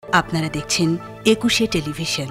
আপনারা দেখছেন একুশে টেলিভিশন।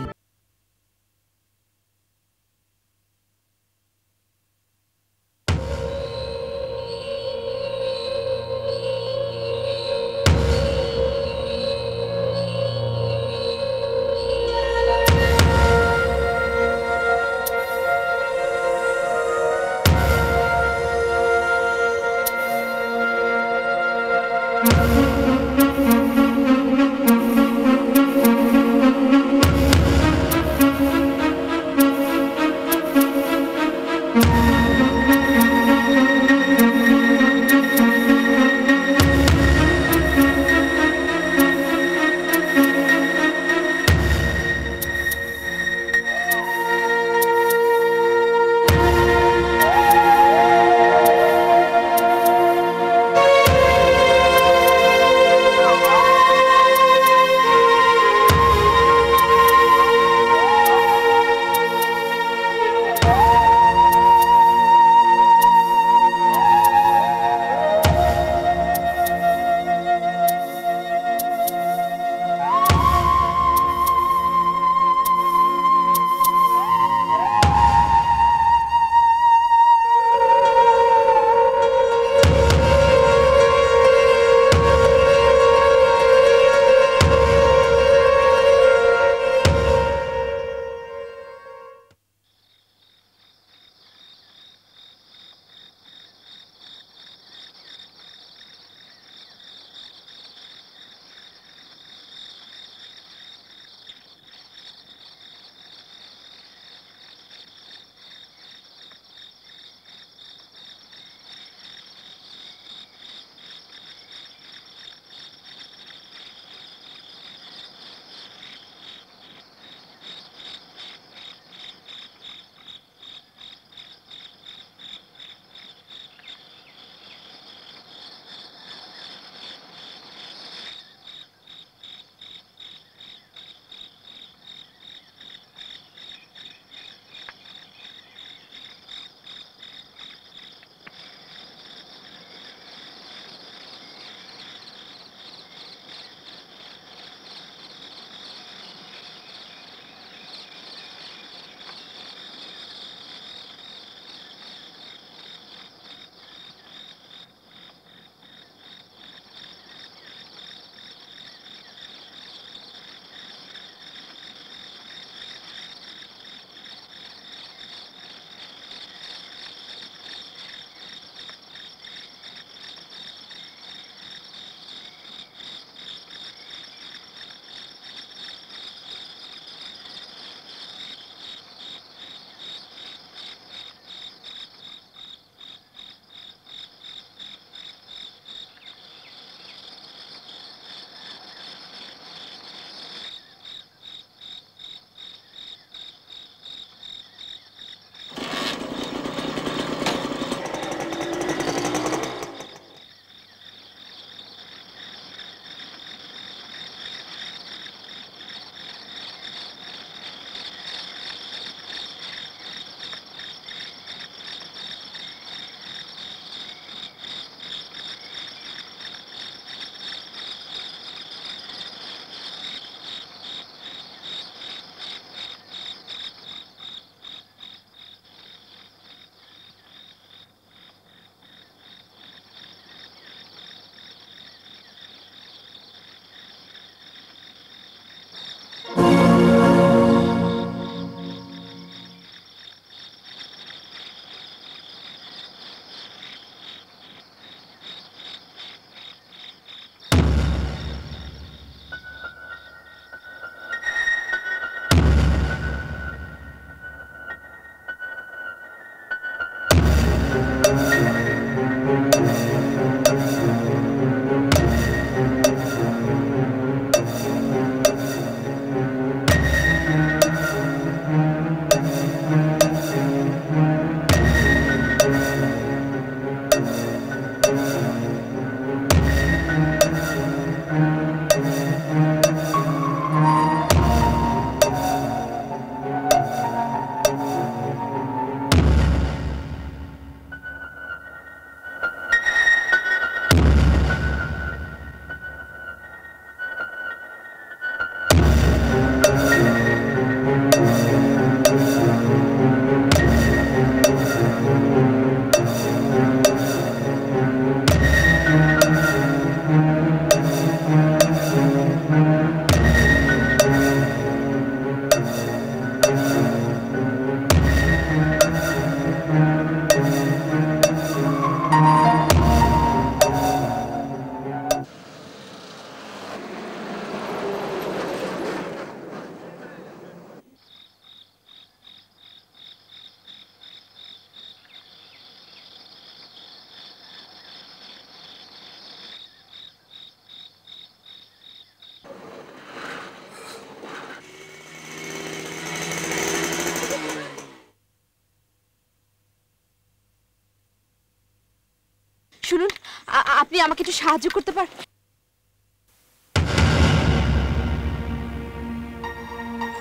আপনি আমাকে একটু সাহায্য করতে পারেন?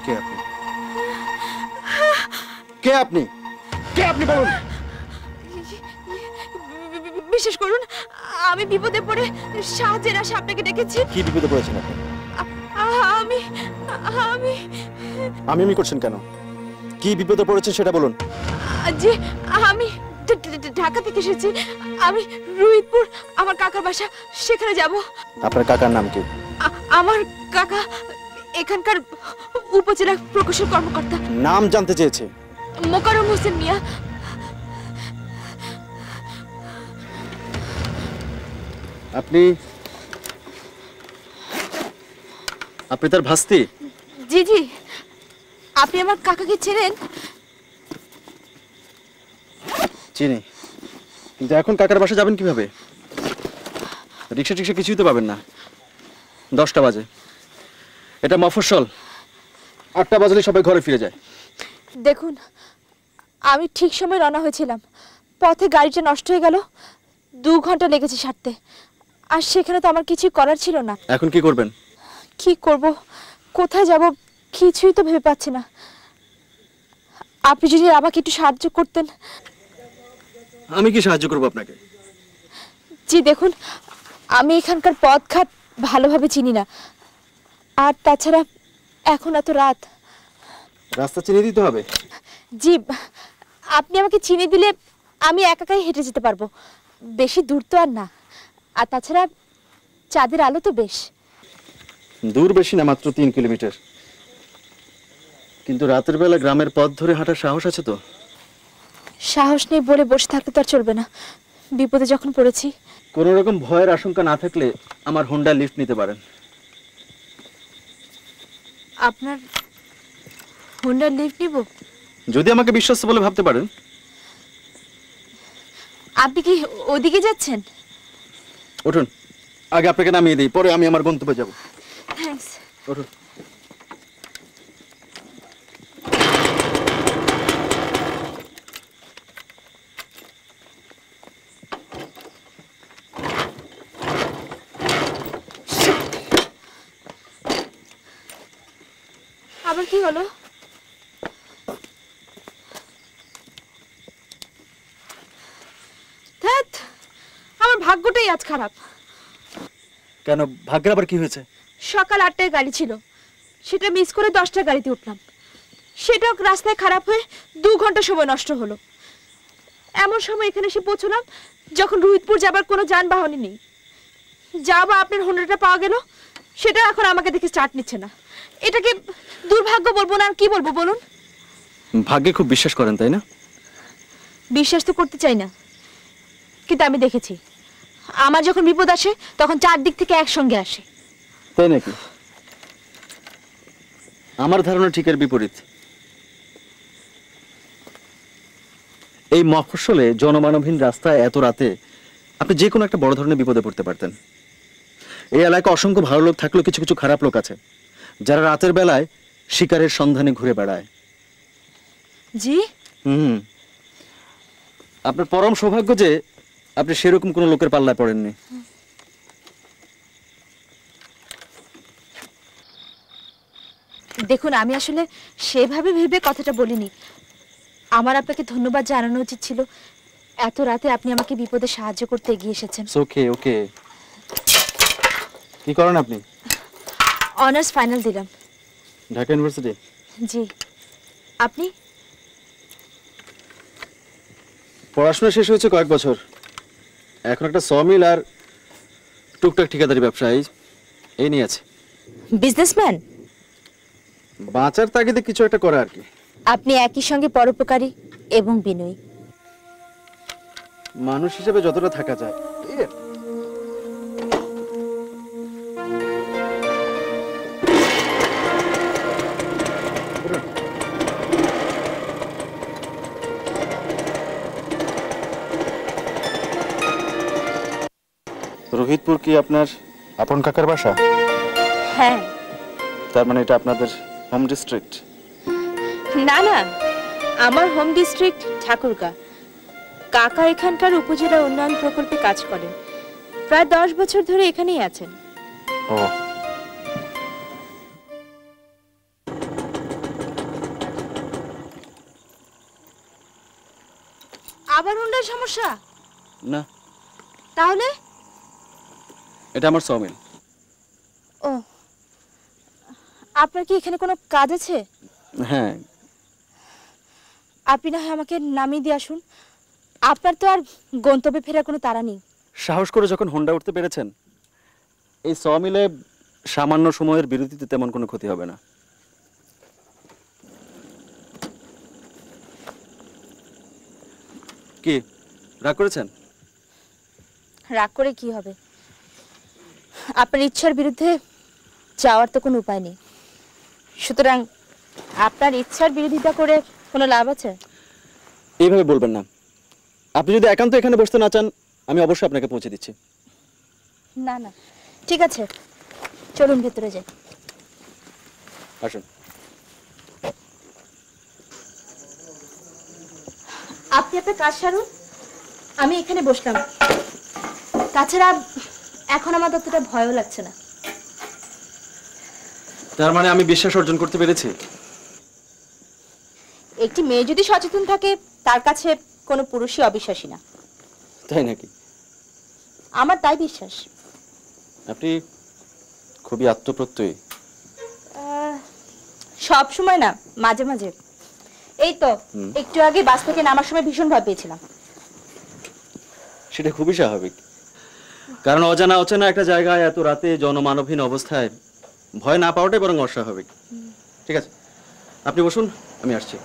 কে আপনি? কে আপনি? কে আপনি বলুন? বিশেষ করুন, আমি বিপদে পড়ে সাহায্যের আশা আপনাকে ডেকেছি। কি বিপদে পড়েছেন আপনি? আমি আমি আমি আমি করছেন কেন? কি বিপদে পড়েছে সেটা বলুন। জি, আমি ঢাকা থেকে এসেছি। আমি রোহিতপুর, আমার কাকার বাসা, সেখানে যাব। আপনার কাকার নাম কি? আমার কাকা এখানকার উপজেলা প্রকৌশল কর্মকর্তা। নাম জানতে চেয়েছে। মোকাররম হোসেন মিয়া। আপনি তার ভাস্তি? জি জি। আপনি আমার কাকাকে চেনেন? চিনি, কিন্তু এখন কাকার বাসা যাবেন কিভাবে? রিক্সা টিক্সা কিছুই তো পাবেন না। 10টা বাজে, এটা মফস্বল। 8টা বাজলে সবাই ঘরে ফিরে যায়। দেখুন, আমি ঠিক সময় রওনা হয়েছিলাম, পথে গাড়িটা নষ্ট হয়ে গেল। 2 ঘন্টা লেগেছে সারতে, আর সেখানে তো আমার কিছু করার ছিল না। এখন কি করবেন? কি করব, কোথায় যাব, কিছুই তো ভেবে পাচ্ছি না। আপনি যদি আমাকে একটু সাহায্য করতেন। আমি কি সাহায্য করব আপনাকে? জি দেখুন, আমি এখানকার পথঘাট ভালোভাবে চিনি না, আর তাছাড়া এখন এত রাত। রাস্তা চিনে দিতে হবে? জি, আপনি আমাকে চিনি দিলে আমি একাই হেঁটে যেতে পারবো। বেশি দূর তো আর না, আর তাছাড়া চাঁদের আলো তো বেশ। দূর বেশি না, মাত্র 3 কিলোমিটার। কিন্তু রাতের বেলা গ্রামের পথ ধরে হাঁটার সাহস আছে তো? সাহস নেই বলে বসে থাকতে তো আর চলবে না, বিপদে যখন পড়েছি। কোনো রকম ভয়ের আশঙ্কা না থাকলে আমার হোন্ডা লিফট নিতে পারেন। আপনার হোন্ডার লিফট নিব? যদি আমাকে বিশ্বাস বলে ভাবতে পারেন। আপনি কি ওদিকে যাচ্ছেন? উঠুন, আগে আপনাকে নামিয়ে দিই, পরে আমি আমার গন্তব্যে যাব। থ্যাঙ্কস। উঠুন। আবার কি হলো? ধ্যাৎ, আমার ভাগ্যটাই আজ খারাপ। কেন, ভাগ্যের আবার কি হয়েছে? সকাল 8টায় গাড়ি ছিল, সেটা মিস করে 10টার গাড়িতে উঠলাম। সেটাও রাস্তায় খারাপ হয়ে 2 ঘন্টা সময় নষ্ট হলো। এমন সময় এখানে এসে পৌঁছলাম যখন রোহিতপুর যাবার কোনো যানবাহনই নেই। যা বা আপনার হোন্ডাটা পাওয়া গেল, সেটা এখন আমাকে দেখে স্টার্ট নিচ্ছে না। এটাকে দুর্ভাগ্য বলবো না, আর কি বলবো বলুন? ভাগ্যে খুব বিশ্বাস করেন তাই না? বিশ্বাস তো করতে চাই না, কিন্তু আমি দেখেছি আমার যখন বিপদ আসে তখন 4 দিক থেকে একসঙ্গে আসে। তাই নাকি? আমার ধারণা ঠিক এর বিপরীত। এই মফস্বলে জনমানবহীন রাস্তায় এত রাতে আপনি যে কোনো একটা বড় ধরনের বিপদে পড়তে পারতেন। এই এলাকায় অসংখ্য ভালো লোক থাকলেও কিছু কিছু খারাপ লোক আছে, যারা রাতের বেলায় শিকারের সন্ধানে ঘুরে বেড়ায়। জি। আপনার পরম সৌভাগ্য যে আপনি সেরকম কোনো লোকের পাল্লায় পড়েননি। দেখুন, আমি আসলে সেভাবে ভেবে কথাটা বলিনি। আমার আপনাকে ধন্যবাদ জানানো উচিত ছিল। এত রাতে আপনি আমাকে বিপদে সাহায্য করতে এগিয়ে এসেছেন। ওকে ওকে। কি করেন আপনি? অনার্স ফাইনাল দিলাম। ঢাকা ইউনিভার্সিটি? জি। আপনি? পড়াশোনা শেষ হয়েছে কয়েক বছর, এখন একটা সমিল আর টুকটাক ঠিকাদারি ব্যবসা এই নিয়ে আছে। বিজনেসম্যান? বাঁচার তাগিদে কিছু একটা করে আর কি। আপনি একই সঙ্গে পরোপকারী এবং বিনয়ী। মানুষ হিসেবে যতটা থাকা যায়। রোহিতপুর কি আপনার আপন কাকার বাসা? হ্যাঁ। তার মানে এটা আপনাদের হোম ডিস্ট্রিক্ট? না না, আমার হোম ডিস্ট্রিক্ট ঠাকুরগাঁ। কাকা এখানকার উপজেলা উন্নয়ন প্রকল্পে কাজ করেন। প্রায় 10 বছর ধরে এখানেই আছেন। ও আবার হুন্ডার সমস্যা? না, তাহলে? এটা আমার সমিল। ও, আপনার কি এখানে কোনো কাজ আছে? হ্যাঁ, আপনি না হয় আমাকে নামিয়ে দিয়ে আসুন। আপনার তো আর গন্তব্যে ফেরার কোনো তাড়া নেই। সাহস করে যখন হোন্ডা উঠতে পেরেছেন, এই সমিলে সামান্য সময়ের বিরতিতে তেমন কোনো ক্ষতি হবে না। কি রাগ করেছেন? রাগ করে কি হবে? আপনার ইচ্ছার বিরুদ্ধে যাওয়ার তো কোনো উপায় নেই। সুতরাং আপনার ইচ্ছার বিরোধিতা করে কোনো লাভ আছে? এইভাবে বলবেন না। আপনি যদি একান্ত এখানে বসতে না চান, আমি অবশ্যই আপনাকে পৌঁছে দিচ্ছি। না না, ঠিক আছে, চলুন ভেতরে যাই। আসুন। আপনি আপনার কাজ সারুন, আমি এখানে বসলাম। তাছাড়া এখন আমার ততটা ভয়ও লাগছে না। তার মানে আমি বিশ্বাস অর্জন করতে পেরেছি? একটি মেয়ে যদি সচেতন থাকে, তার কাছে কোনো পুরুষই অবিশ্বাসী না। তাই নাকি? আমার তাই বিশ্বাস। আপনি খুবই আত্মপ্রত্যয়ী। সব সময় না, মাঝে মাঝে। এই তো একটু আগে বাস থেকে নামার সময় ভীষণ ভয় পেয়েছিলাম। সেটা খুবই স্বাভাবিক, কারণ অজানা অচেনা একটা জায়গায় এত রাতে জনমানবহীন অবস্থায় ভয় না পাওয়াটাই বরং অস্বাভাবিক। ঠিক আছে, আপনি বসুন, আমি আসছি।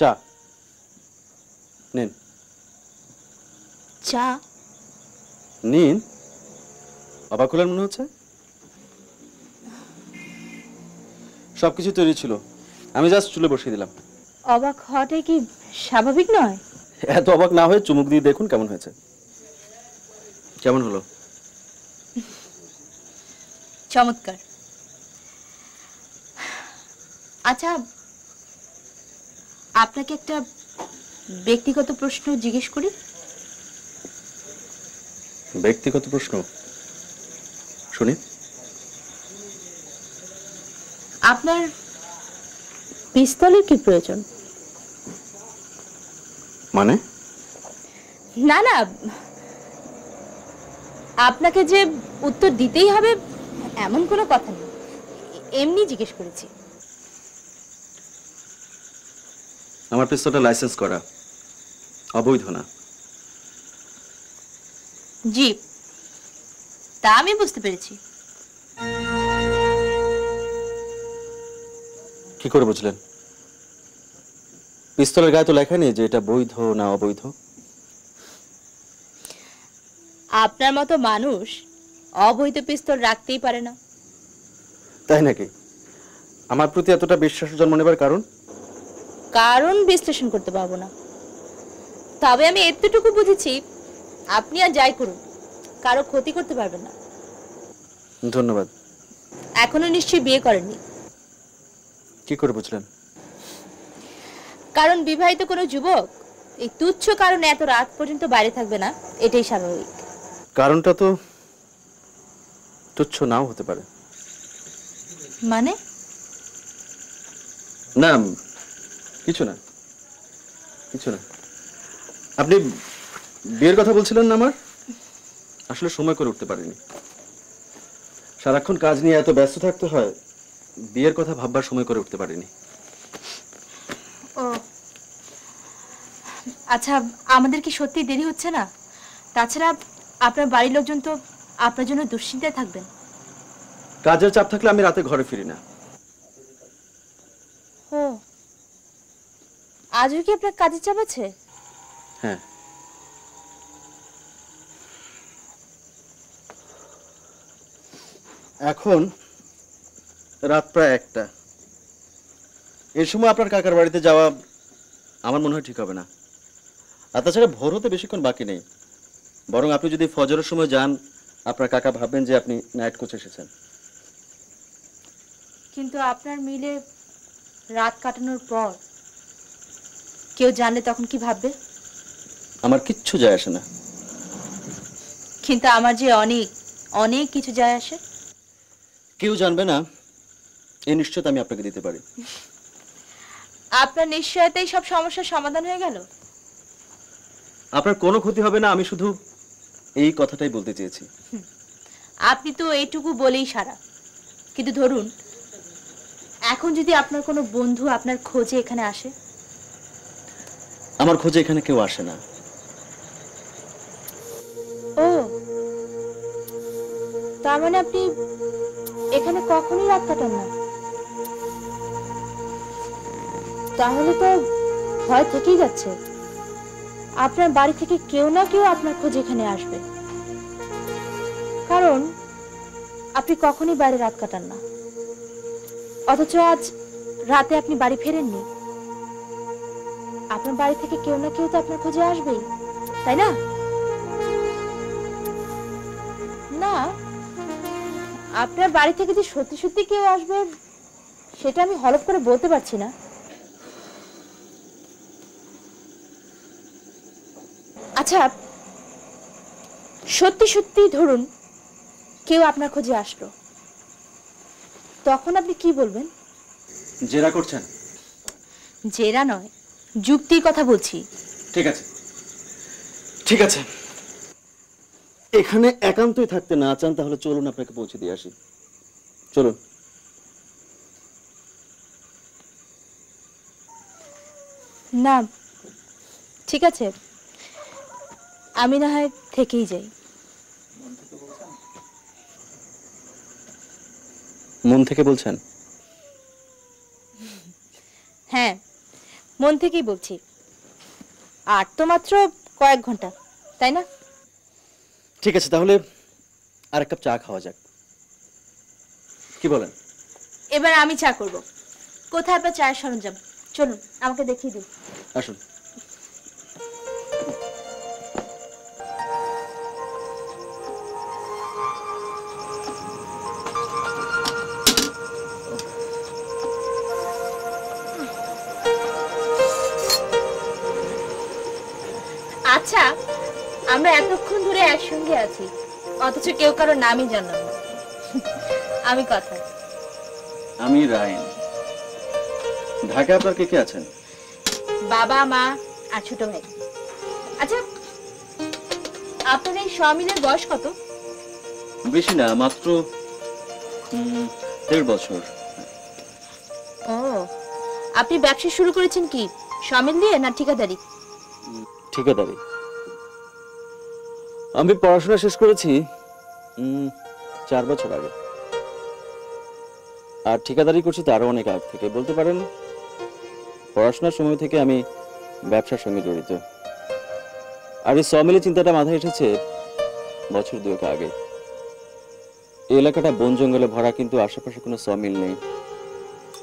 চা নিন। চা? নিন, অবাক হলেন মনে হচ্ছে। সবকিছু তৈরি ছিল, আমি জাস্ট চুলে বসিয়ে দিলাম। অবাক হওয়াটাই কি স্বাভাবিক নয়? এত অবাক না হয়ে চুমুক দিয়ে দেখুন কেমন হয়েছে। কেমন হলো? চমৎকার। আচ্ছা, আপনাকে একটা ব্যক্তিগত প্রশ্ন জিজ্ঞেস করি। ব্যক্তিগত প্রশ্ন? শুনি। আপনার পিস্তলের কি প্রয়োজন? মানে? না না, আপনাকে যে উত্তর দিতেই হবে এমন কোনো কথা নেই, এমনি জিজ্ঞেস করেছি। আমার পিস্তলটা লাইসেন্স করা, অবৈধ না। জি, তা আমি বুঝতে পেরেছি। কি করে বুঝলেন? পিস্তলের গায়ে তো লেখা নেই যে এটা বৈধ না অবৈধ। আপনার মতো মানুষ অবৈধ পিস্তল রাখতেই পারে না। তাই নাকি? আমার প্রতি এতটা বিশ্বাস জন্ম নেবার কারণ? কারণ বিশ্লেষণ করতে পারবো না, তবে আমি এতটুকু বুঝেছি, আপনি আর যাই করুন কারো ক্ষতি করতে পারবেন না। ধন্যবাদ। এখনো নিশ্চয়ই বিয়ে করেননি। কি করে বুঝলেন? কারণ বিবাহিত কোনো যুবক এই তুচ্ছ কারণে এত রাত পর্যন্ত বাইরে থাকবে না, এটাই স্বাভাবিক। কারণটা তো তুচ্ছ নাও হতে পারে। মানে? না, কিছু না, কিছু না। আপনি বিয়ের কথা বলছিলেন না? আমার আসলে সময় করে উঠতে পারিনি। সারাক্ষণ কাজ নিয়ে এত ব্যস্ত থাকতে হয়, বিয়ের কথা ভাববার সময় করে উঠতে পারিনি। ও আচ্ছা, আমাদের কি সত্যি দেরি হচ্ছে না? তাছাড়া আপনার বাড়ির লোকজন তো আপনার জন্য দুশ্চিন্তায় থাকবেন। কাজের চাপ থাকলে আমি রাতে ঘরে ফিরি না। ও, আজও কি আপনার কাজের চাপ আছে? হ্যাঁ। এখন রাত প্রায় 1টা। এই সময় আপনার কাকার বাড়িতে যাওয়া আমার মনে হয় ঠিক হবে না। আর তাছাড়া ভোর হতে বেশিক্ষণ বাকি নেই। বরং আপনি যদি ফজরের সময় যান, আপনার কাকা ভাববেন যে আপনি নাইট কোচে এসেছেন। কিন্তু আপনার মিলে রাত কাটানোর পর কেউ জানলে তখন কি ভাববে? আমার কিচ্ছু যায় আসে না। কিন্তু আমার যে অনেক অনেক কিছু যায় আসে। কেউ জানবে না এই নিশ্চয়তা আমি আপনাকে দিতে পারি। আপনার নিশ্চয়তাই সব সমস্যার সমাধান হয়ে গেল। আপনার কোনো ক্ষতি হবে না, আমি শুধু এই কথাটাই বলতে চেয়েছি। আপনি তো এইটুকু বলেই সারা। কিন্তু ধরুন এখন যদি আপনার কোনো বন্ধু আপনার খোঁজে এখানে আসে? আমার খোঁজে এখানে কেউ আসে না। ও, তার মানে আপনি এখানে কখনোই রাত কাটান না? তাহলে তো ভয় থেকেই যাচ্ছে আপনার বাড়ি থেকে কেউ না কেউ আপনার খোঁজে এখানে আসবে, কারণ আপনি কখনোই বাইরে রাত কাটান না। অথচ আজ রাতে আপনি বাড়ি ফেরেননি। আপনার বাড়ি থেকে কেউ না কেউ তো আপনার খোঁজে আসবেই, তাই না? না, আপনার বাড়ি থেকে যে সত্যি সত্যি কেউ আসবে সেটা আমি হলফ করে বলতে পারছি না। আচ্ছা, সত্যি সত্যি ধরুন কেউ আপনার খোঁজে আসলো, তখন আপনি কি বলবেন? জেরা করছেন? জেরা নয়, যুক্তির কথা বলছি। ঠিক আছে, ঠিক আছে। এখানে একান্তই থাকতে না চান তাহলে চলুন আপনাকে পৌঁছে দিয়ে আসি। চলুন। না, ঠিক আছে, আমি না হয় থেকেই যাই। মন থেকে বলছেন? হ্যাঁ, মন থেকেই বলছি। আর তো মাত্র কয়েক ঘন্টা, তাই না? ঠিক আছে, তাহলে আর এক কাপ চা খাওয়া যাক, কি বলেন? এবার আমি চা করব। কোথায় আপনার চায়ের সরঞ্জাম? চলুন আমাকে দেখিয়ে দিন। আসুন। আচ্ছা, আমরা এতক্ষণ ধরে একসঙ্গে আছি অথচ কেউ কারো নামই জানলাম না। আমি কথা। আমি রায়ন। ঢাকায় আপনার কে কে আছেন? বাবা, মা আর ছোট ভাই। আচ্ছা, আপনার এই স্বামীর বয়স কত? বেশি না, মাত্র 1.5 বছর। ও, আপনি ব্যবসা শুরু করেছেন কি স্বামীর দিয়ে না ঠিকাদারি? ঠিকাদারি। আমি পড়াশোনা শেষ করেছি 4 বছর আগে, আর ঠিকাদারি করছি তারও অনেক আগ থেকে। বলতে পারেন পড়াশোনার সময় থেকে আমি ব্যবসার সঙ্গে জড়িত। আর এই সমিলের চিন্তাটা মাথায় এসেছে বছর 2 আগে। এই এলাকাটা বন জঙ্গলে ভরা, কিন্তু আশেপাশে কোনো সমিল নেই।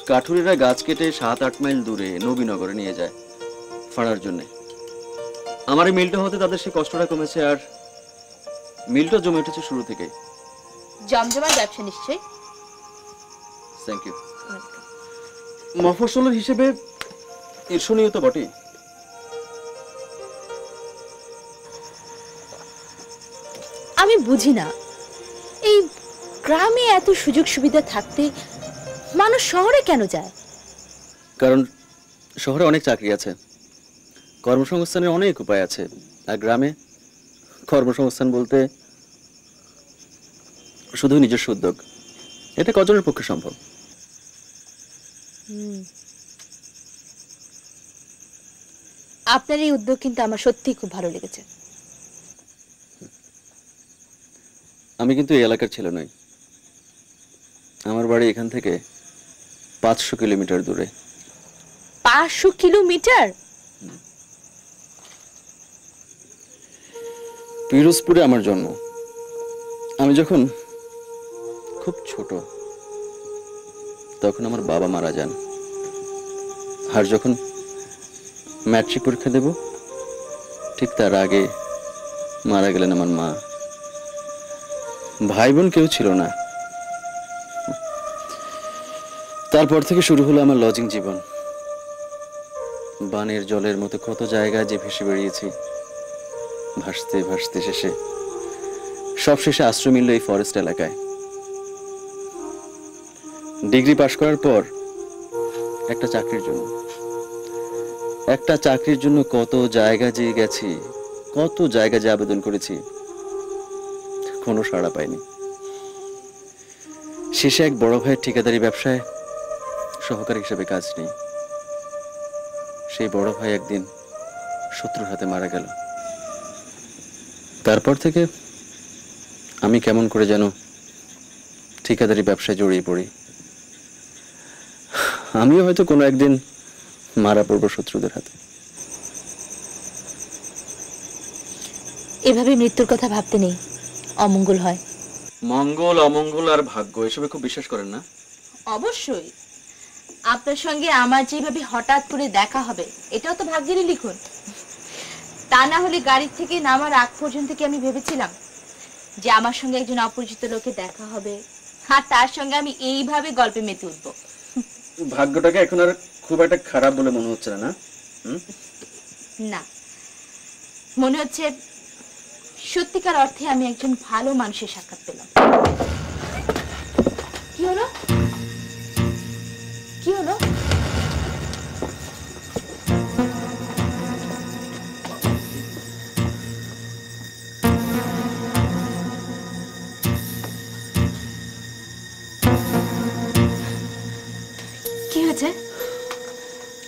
কাঠুরেরা গাছ কেটে 7-8 মাইল দূরে নবীনগরে নিয়ে যায় ফাড়ার জন্য। আমার এই মিলটা হতে তাদের সেই কষ্টটা কমেছে, আর মিলটা জমে উঠেছে শুরু থেকে। জমজমার ব্যবসা নিশ্চয়ই। Thank you. মফস্বলের হিসেবে ঈর্ষণীয় তো বটেই। আমি বুঝি না, এই গ্রামে এত সুযোগ সুবিধা থাকতে মানুষ শহরে কেন যায়? কারণ শহরে অনেক চাকরি আছে, কর্মসংস্থানের অনেক উপায় আছে। আর গ্রামে কর্মসংস্থান বলতে শুধু নিজস্ব উদ্যোগ। এটা কজনের পক্ষে সম্ভব? আপনার এই উদ্যোগ কিন্তু আমার সত্যিই খুব ভালো লেগেছে। আমি কিন্তু এই এলাকার ছেলে নই। আমার বাড়ি এখান থেকে 500 কিলোমিটার দূরে। 500 কিলোমিটার? পিরোজপুরে আমার জন্ম। আমি যখন খুব ছোট তখন আমার বাবা মারা যান, আর যখন ম্যাট্রিক পরীক্ষা দেব ঠিক তার আগে মারা গেলেন আমার মা। ভাই বোন কেউ ছিল না। তারপর থেকে শুরু হলো আমার লজিং জীবন। বানের জলের মতো কত জায়গায় যে ভেসে বেরিয়েছি, ভাসতে ভাসতে সবশেষে আশ্রয় মিলল এই ফরেস্ট এলাকায়। ডিগ্রি পাশ করার পর একটা চাকরির জন্য কত জায়গা যে গেছি, কত জায়গা যে আবেদন করেছি, কোনো সাড়া পাইনি। শেষে এক বড় ভাইয়ের ঠিকাদারি ব্যবসায় সহকারী হিসেবে কাজ নেই। সেই বড় ভাই একদিন শত্রুর হাতে মারা গেল। তারপর থেকে আমি কেমন করে যেন ঠিকাদারি ব্যবসায় জড়িয়ে পড়ি। আমিও হয়তো কোনো একদিন মারা পড়ব শত্রুদের হাতে। এভাবে মৃত্যুর কথা ভাবতে নেই, অমঙ্গল হয়। মঙ্গল অমঙ্গল আর ভাগ্য এসবে খুব বিশ্বাস করেন না? অবশ্যই। আপনার সঙ্গে আমার যেভাবে হঠাৎ করে দেখা হবে এটাও তো ভাগ্যেরই লিখন। তা না হলে গাড়ি থেকে নামার আগ পর্যন্ত কি আমি ভেবেছিলাম যে আমার সঙ্গে একজন অপরিচিত লোকে দেখা হবে, আর তার সঙ্গে আমি এইভাবে গল্পে মেতে উঠব? ভাগ্যটাকে এখন আর খুব একটা খারাপ বলে মনে হচ্ছে না? না, মনে হচ্ছে সত্যিকার অর্থে আমি একজন ভালো মানুষের সাক্ষাৎ পেলাম। কি হলো? কি হলো? কি হয়েছে?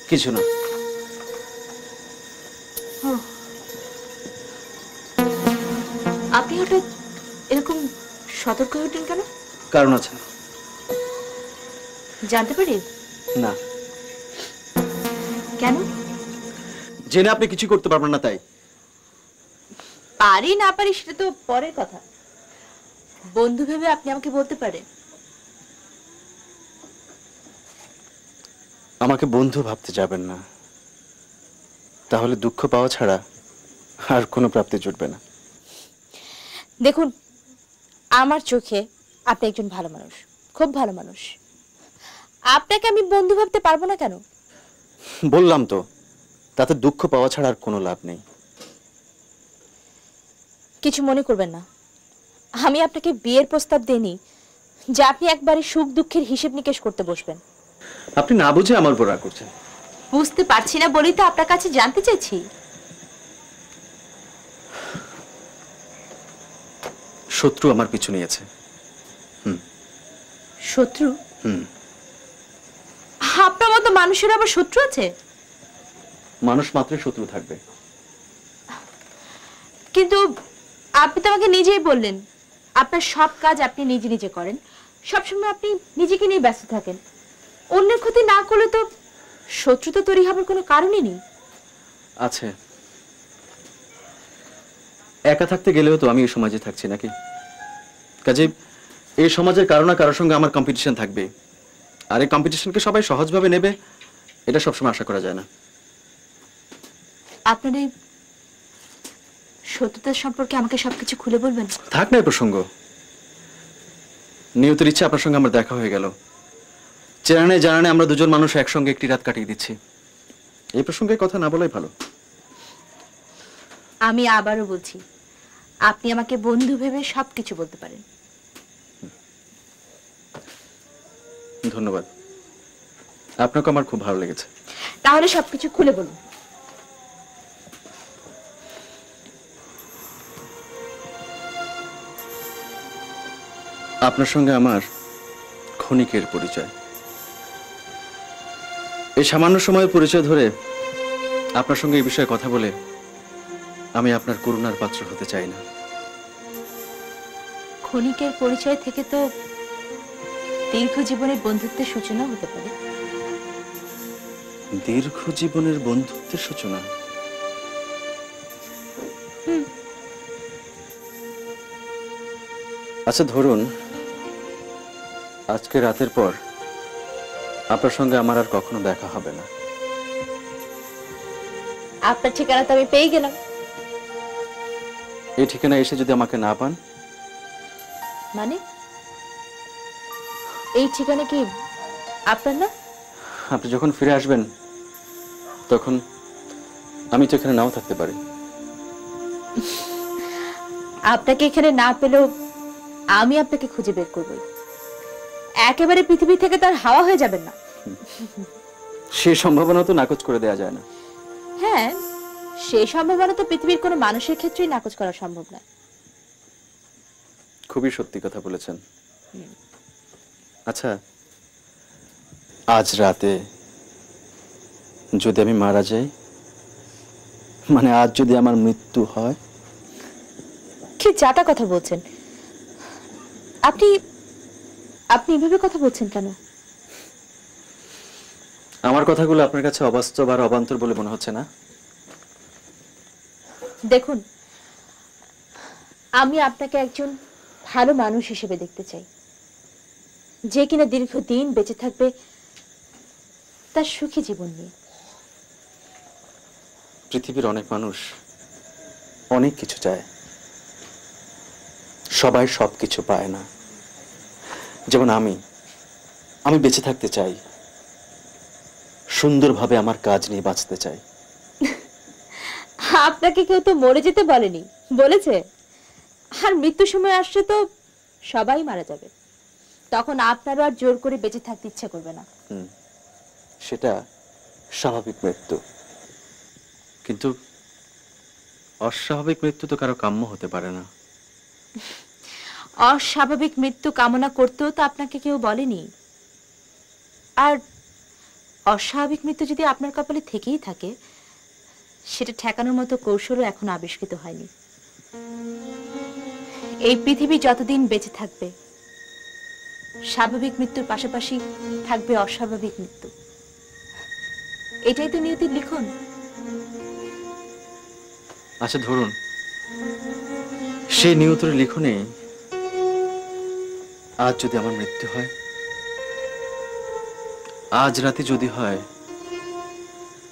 কিছু না। আপনি হঠাৎ এরকম সতর্ক হয়ে উঠলেন কেন? কারণ আছে। জানতে পারি? না। কেন? জেনে আপনি কিছু করতে পারবেন না তাই। পারি না পারি সেটা তো পরের কথা। বন্ধু ভেবে আপনি আমাকে বলতে পারেন। আমাকে বন্ধু ভাবতে যাবেন না, তাহলে দুঃখ পাওয়া ছাড়া আর কোনো প্রাপ্তি জুটবে না। দেখুন, আমার চোখে আপনি একজন ভালো মানুষ, খুব ভালো মানুষ। আপনাকে আমি বন্ধু ভাবতে পারবো না কেন? বললাম তো, তাতে দুঃখ পাওয়া ছাড়া আর কোনো লাভ নেই। কিছু মনে করবেন না, আমি আপনাকে বিয়ের প্রস্তাব দেইনি যে আপনি একবারে সুখ দুঃখের হিসেব নিকেশ করতে বসবেন। আপনি না বুঝে আমার উপর রাগ করছেন। বুঝতে পারছি না বলেই তো আপনার কাছে জানতে চাইছি। শত্রু আমার পিছু নিয়েছে। শত্রু? হুম। আপনার মতো মানুষের আবার শত্রু আছে? মানুষ মাত্রই শত্রু থাকবে। কিন্তু আপনি তো আমাকে নিজেই বললেন আপনার সব কাজ আপনি নিজে নিজে করেন, সবসময় আপনি নিজেকে নিয়ে ব্যস্ত থাকেন। অন্যের ক্ষতি না করলে তো শত্রু তো তৈরি হবার কোনো কারণই নেই। আছে, একা থাকতে গেলেও তো আমি এই সমাজে থাকছি নাকি? কাজে এই সমাজের কারো না কারোর সঙ্গে আমার কম্পিটিশন থাকবে, আর এই কম্পিটিশনকে সবাই সহজভাবে নেবে এটা সবসময় আশা করা যায় না। আপনার এই শত্রুতার সম্পর্কে আমাকে সবকিছু খুলে বলবেন? থাক না এই প্রসঙ্গ। নিয়তির ইচ্ছে আপনার সঙ্গে আমার দেখা হয়ে গেল, চেনানে জানানে আমরা দুজন মানুষ একসঙ্গে একটি রাত কাটিয়ে দিচ্ছি। এই প্রসঙ্গে কথা না বলাই ভালো। আমি আবারও বলছি, আপনি আমাকে বন্ধু ভেবে সবকিছু বলতে পারেন। ধন্যবাদ, আপনাকে আমার খুব ভালো লেগেছে। তাহলে সবকিছু খুলে বলুন। আপনার সঙ্গে আমার ক্ষণিকের পরিচয়। এই সামান্য সময়ের পরিচয় ধরে আপনার সঙ্গে এই বিষয়ে কথা বলে আমি আপনার করুণার পাত্র হতে চাই না। ক্ষণিকের পরিচয় থেকে তো দীর্ঘ জীবনের বন্ধুত্বের সূচনা হতে পারে। দীর্ঘ জীবনের বন্ধুত্বের সূচনা? আচ্ছা ধরুন, আজকে রাতের পর আপনার সঙ্গে আমার আর কখনো দেখা হবে না। আপনার ঠিকানা তো আমি পেয়ে গেলাম। এই ঠিকানা এসে যদি আমাকে না পান? মানে এই ঠিকানা কি আপনার না? আপনি যখন ফিরে আসবেন তখন আমি তো এখানে নাও থাকতে পারি। আপনাকে এখানে না পেলেও আমি আপনাকে খুঁজে বের করবই। একেবারে পৃথিবী থেকে তার হাওয়া হয়ে যাবেন না। সেই সম্ভাবনা তো নাকচ করে দেয়া যায় না। হ্যাঁ, সেই সম্ভাবনা তো পৃথিবীর কোনো মানুষের ক্ষেত্রেই নাকচ করা সম্ভব নয়। খুবই সত্যি কথা বলেছেন। আচ্ছা, আজ রাতে যদি আমি মারা যাই, মানে আজ যদি আমার মৃত্যু হয়? কি যাতা কথা বলছেন আপনি? আপনি এভাবে কথা বলছেন কেন? আমার কথাগুলো আপনার কাছে অবাস্তব আর অবান্তর বলে মনে হচ্ছে না? দেখুন, আমি আপনাকে একজন ভালো মানুষ হিসেবে দেখতে চাই, যে কিনা দীর্ঘদিন বেঁচে থাকবে তার সুখী জীবন নিয়ে। পৃথিবীর অনেক মানুষ অনেক কিছু চায়, সবাই সবকিছু পায় না। যেমন আমি বেঁচে থাকতে চাই, সুন্দরভাবে আমার কাজ নিয়ে বাঁচতে চাই। আপনাকে কেউ তো মরে যেতে বলেনি, বলেছে? আর মৃত্যু সময় আসছে তো সবাই মারা যাবে, তখন আপনারও আর জোর করে বেঁচে থাকতে ইচ্ছা করবে না। সেটা স্বাভাবিক মৃত্যু, কিন্তু অস্বাভাবিক মৃত্যু তো কারো কাম্য হতে পারে না। অস্বাভাবিক মৃত্যু কামনা করতেও তো আপনাকে কেউ বলেনি। আর অস্বাভাবিক মৃত্যু যদি আপনার কপালে থেকেই থাকে, সেটা ঠেকানোর মতো কৌশলও এখনো আবিষ্কৃত হয়নি। এই পৃথিবী যতদিন বেঁচে থাকবে, স্বাভাবিক মৃত্যুর পাশাপাশি থাকবে অস্বাভাবিক মৃত্যু। এটাই তো নিয়তির লিখন। আচ্ছা ধরুন, সেই নিয়তির লিখনে আজ যদি আমার মৃত্যু হয়, আজ রাতে যদি হয়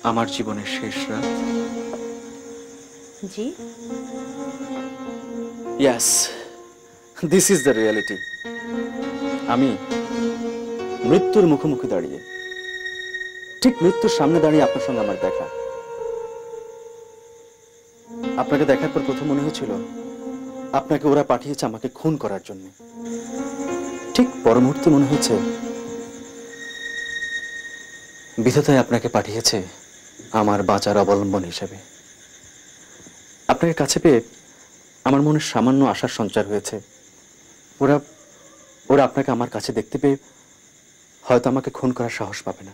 আমার জীবনের শেষ রাত। জি, yes, this is the reality. আমি মৃত্যুর মুখোমুখি দাঁড়িয়ে, ঠিক মৃত্যুর সামনে দাঁড়িয়ে আপনার সঙ্গে আমার দেখা। আপনাকে দেখার পর প্রথম মনে হয়েছিল আপনাকে ওরা পাঠিয়েছে আমাকে খুন করার জন্য। ঠিক পর মুহূর্তে মনে হয়েছে বিধাতাই আপনাকে পাঠিয়েছে আমার বাঁচার অবলম্বন হিসেবে। আপনাকে কাছে পেয়ে আমার মনে সামান্য আশার সঞ্চার হয়েছে। ওরা ওরা আপনাকে আমার কাছে দেখতে পেয়ে হয়তো আমাকে খুন করার সাহস পাবে না।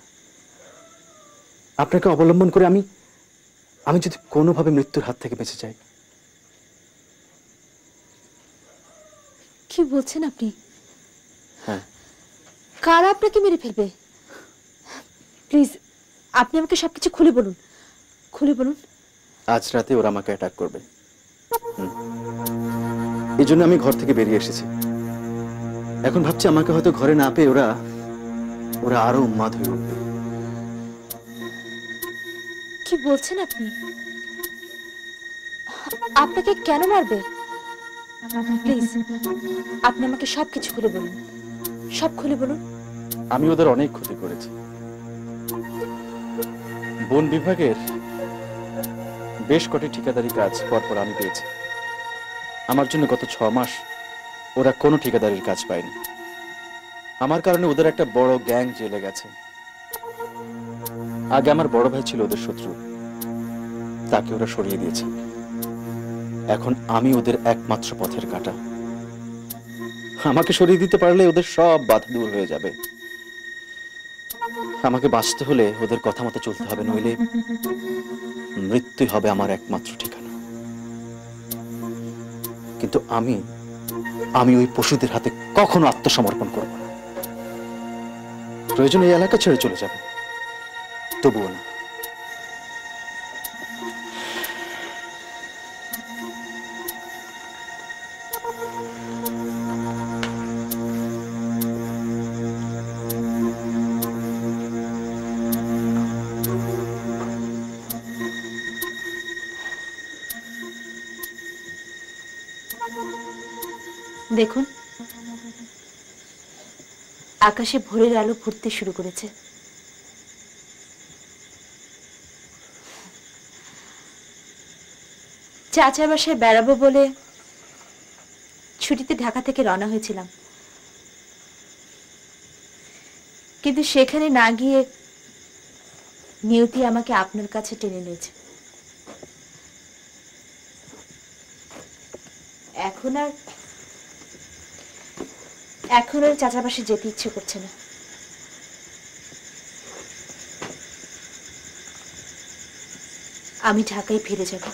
আপনাকে অবলম্বন করে আমি আমি যদি কোনোভাবে মৃত্যুর হাত থেকে বেঁচে যাই। কি বলছেন আপনি? হ্যাঁ, কারা আপনাকে মেরে ফেলবে? প্লিজ আপনি আমাকে সবকিছু খুলে বলুন, খুলে বলুন। আজ রাতে ওরা আমাকে অ্যাটাক করবে। এই জন্য আমি ঘর থেকে বেরিয়ে এসেছি। এখন ভাবছি আমাকে হয়তো ঘরে না পেয়ে ওরা ওরা আরো উন্মাদ হয়ে উঠবে। কি বলছেন আপনি? আপনাকে কেন মারবে? প্লিজ আপনি আমাকে সবকিছু খুলে বলুন, সব খুলে বলুন। আমি ওদের অনেক ক্ষতি করেছি। বন বিভাগের বেশ কটি ঠিকাদারি কাজ পরপর আমি পেয়েছি। আমার জন্য গত 6 মাস ওরা কোনো ঠিকাদারির কাজ পায়নি। আমার কারণে ওদের একটা বড় গ্যাং জেলে গেছে। আগে আমার বড় ভাই ছিল ওদের শত্রু, তাকে ওরা সরিয়ে দিয়েছে। এখন আমি ওদের একমাত্র পথের কাঁটা। আমাকে সরিয়ে দিতে পারলে ওদের সব বাধা দূর হয়ে যাবে। আমাকে বাঁচতে হলে ওদের কথা মতো চলতে হবে, নইলে মৃত্যুই হবে আমার একমাত্র ঠিকানা। কিন্তু আমি আমি ওই পশুদের হাতে কখনো আত্মসমর্পণ করব না। প্রয়োজন এই এলাকা ছেড়ে চলে যাব, তবুও না। দেখুন, আকাশে ভোরের আলো ফুটতে শুরু করেছে। চাচার বাসায় বেড়াবো বলে ছুটিতে ঢাকা থেকে রওনা হয়েছিলাম, কিন্তু সেখানে না গিয়ে নিয়তি আমাকে আপনার কাছে টেনে নিয়েছে। এখন আর চাচার বাসায় যেতে ইচ্ছে করছে না। আমি ঢাকায় ফিরে যাব।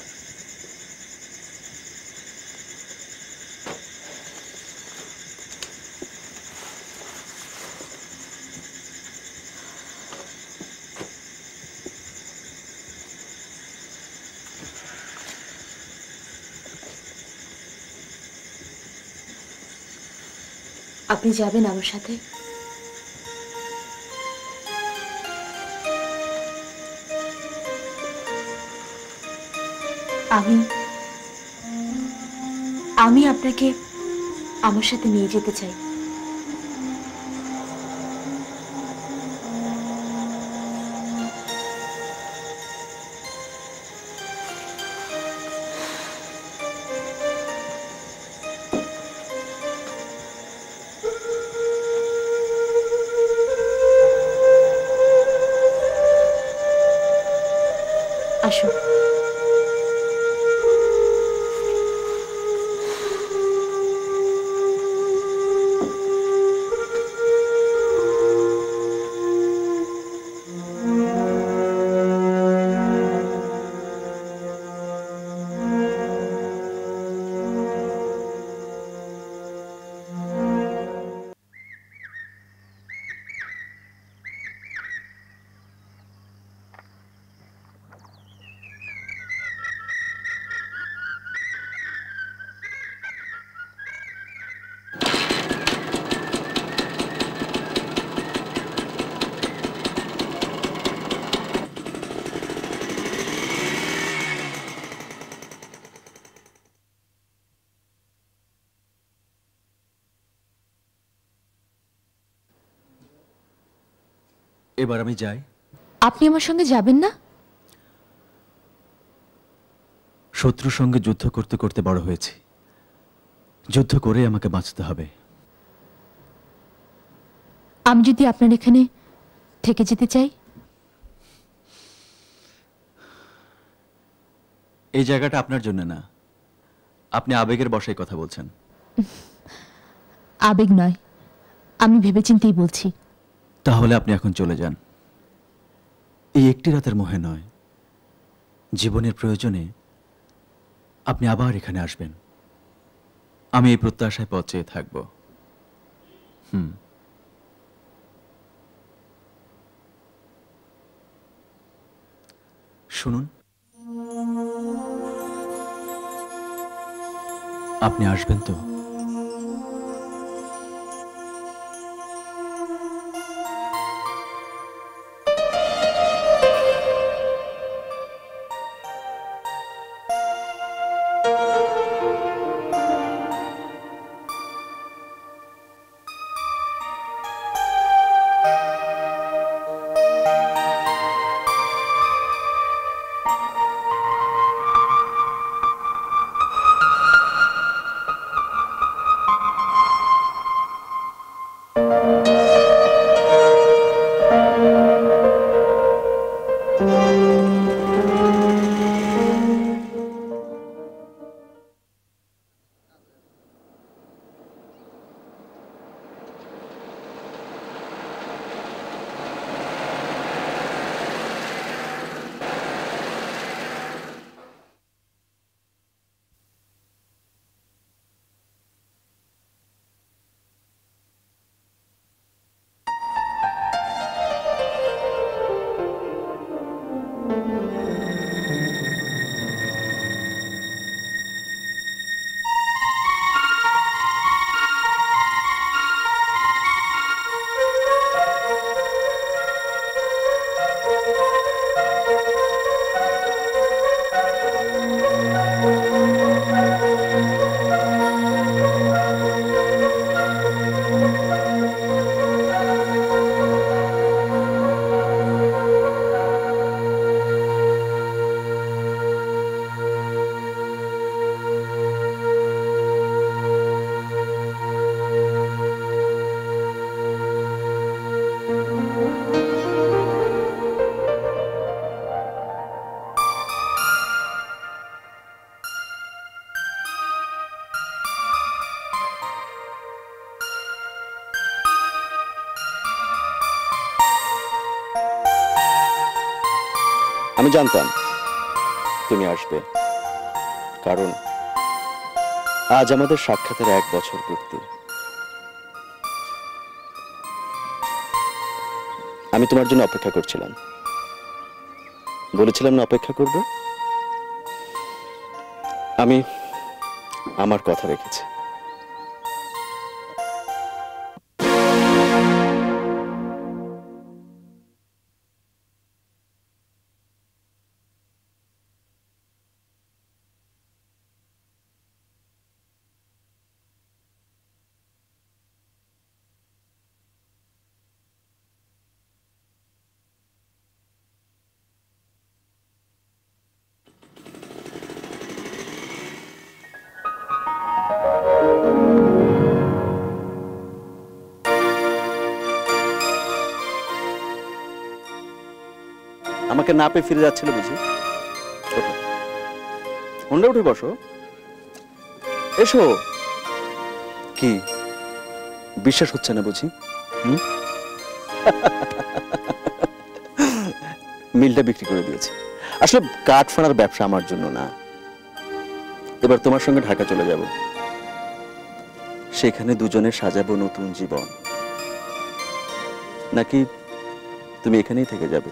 আপনি যাবেন আমার সাথে? আমি আপনাকে আমার সাথে নিয়ে যেতে চাই। আসুন। এবার আমি যাই। আপনি আমার সঙ্গে যাবেন না? শত্রুর সঙ্গে যুদ্ধ করতে করতে বড় হয়েছি, যুদ্ধ করে আমাকে বাঁচতে হবে। আমি যদি আপনার এখানে থেকে যেতে চাই? এই জায়গাটা আপনার জন্য না, আপনি আবেগের বশে কথা বলছেন। আবেগ নয়, আমি ভেবেচিন্তেই বলছি। তাহলে আপনি এখন চলে যান। এই একটি রাতের মোহে নয়, জীবনের প্রয়োজনে আপনি আবার এখানে আসবেন। আমি এই প্রত্যাশায় পথ চেয়ে থাকব। শুনুন, আপনি আসবেন তো? আমি জানতাম তুমি আসবে, কারণ আজ আমাদের সাক্ষাতের 1 বছর পূর্তি। আমি তোমার জন্য অপেক্ষা করছিলাম, বলেছিলাম না অপেক্ষা করবে। আমি আমার কথা রেখেছি। আমাকে না পেয়ে ফিরে যাচ্ছিল বুঝি? হোন্ডা উঠে বসো, এসো। কি বিশ্বাস হচ্ছে না বুঝি? মিলটা বিক্রি করে দিয়েছি। আসলে কাঠ ফাড়ার ব্যবসা আমার জন্য না। এবার তোমার সঙ্গে ঢাকা চলে যাব, সেখানে দুজনে সাজাবো নতুন জীবন। নাকি তুমি এখানেই থেকে যাবে?